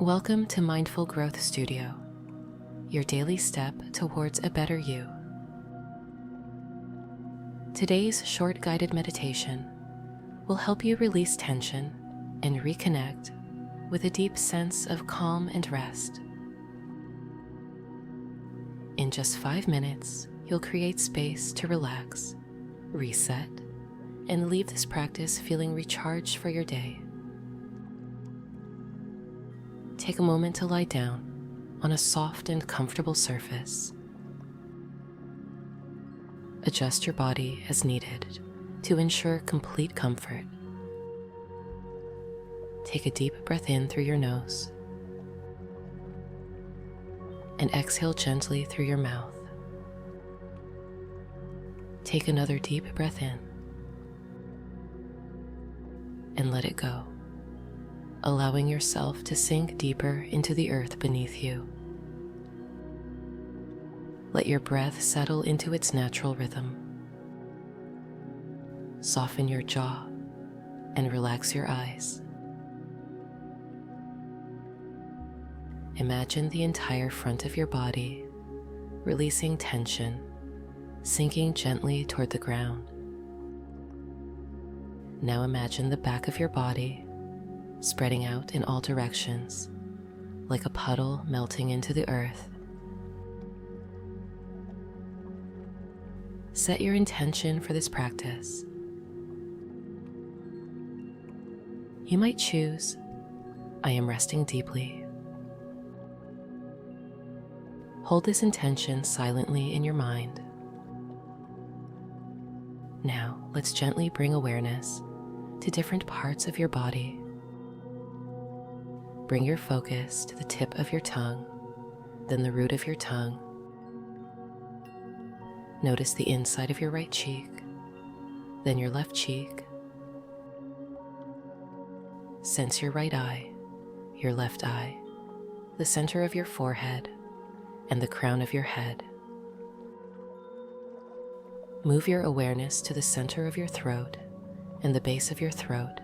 Welcome to Mindful Growth Studio, your daily step towards a better you. Today's short guided meditation will help you release tension and reconnect with a deep sense of calm and rest. In just 5 minutes, you'll create space to relax, reset, and leave this practice feeling recharged for your day. Take a moment to lie down on a soft and comfortable surface. Adjust your body as needed to ensure complete comfort. Take a deep breath in through your nose and exhale gently through your mouth. Take another deep breath in and let it go, allowing yourself to sink deeper into the earth beneath you. Let your breath settle into its natural rhythm. Soften your jaw and relax your eyes. Imagine the entire front of your body releasing tension, sinking gently toward the ground. Now imagine the back of your body spreading out in all directions, like a puddle melting into the earth. Set your intention for this practice. You might choose, I am resting deeply. Hold this intention silently in your mind. Now, let's gently bring awareness to different parts of your body. Bring your focus to the tip of your tongue, then the root of your tongue. Notice the inside of your right cheek, then your left cheek. Sense your right eye, your left eye, the center of your forehead, and the crown of your head. Move your awareness to the center of your throat and the base of your throat.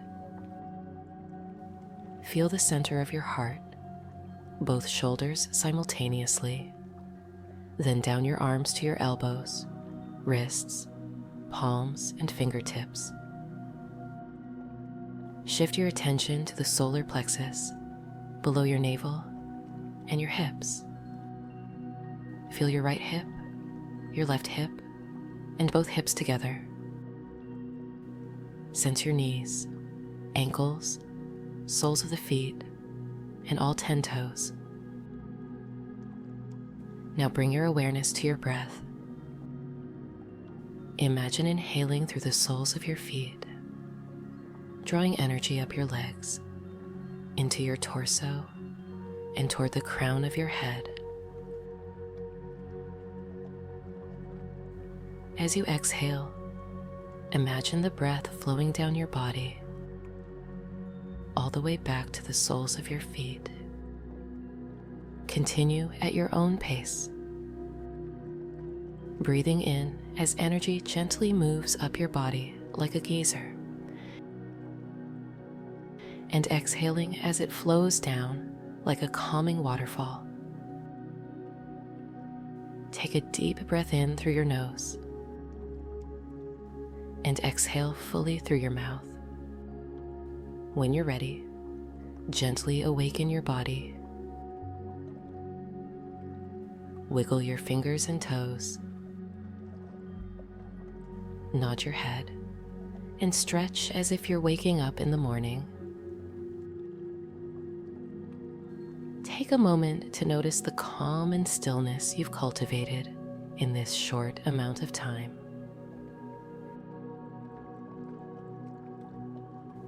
Feel the center of your heart, both shoulders simultaneously, then down your arms to your elbows, wrists, palms, and fingertips. Shift your attention to the solar plexus, below your navel, and your hips. Feel your right hip, your left hip, and both hips together. Sense your knees, ankles, soles of the feet, and all 10 toes. Now bring your awareness to your breath. Imagine inhaling through the soles of your feet, drawing energy up your legs, into your torso, and toward the crown of your head. As you exhale, imagine the breath flowing down your body, all the way back to the soles of your feet. Continue at your own pace, breathing in as energy gently moves up your body like a geyser, and exhaling as it flows down like a calming waterfall. Take a deep breath in through your nose and exhale fully through your mouth. When you're ready, gently awaken your body. Wiggle your fingers and toes. Nod your head and stretch as if you're waking up in the morning. Take a moment to notice the calm and stillness you've cultivated in this short amount of time.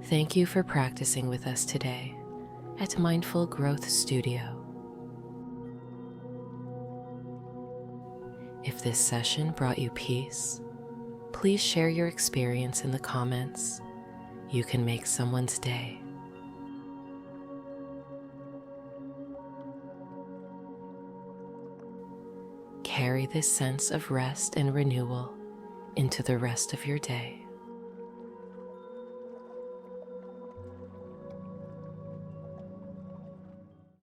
Thank you for practicing with us today at Mindful Growth Studio. If this session brought you peace, please share your experience in the comments. You can make someone's day. Carry this sense of rest and renewal into the rest of your day.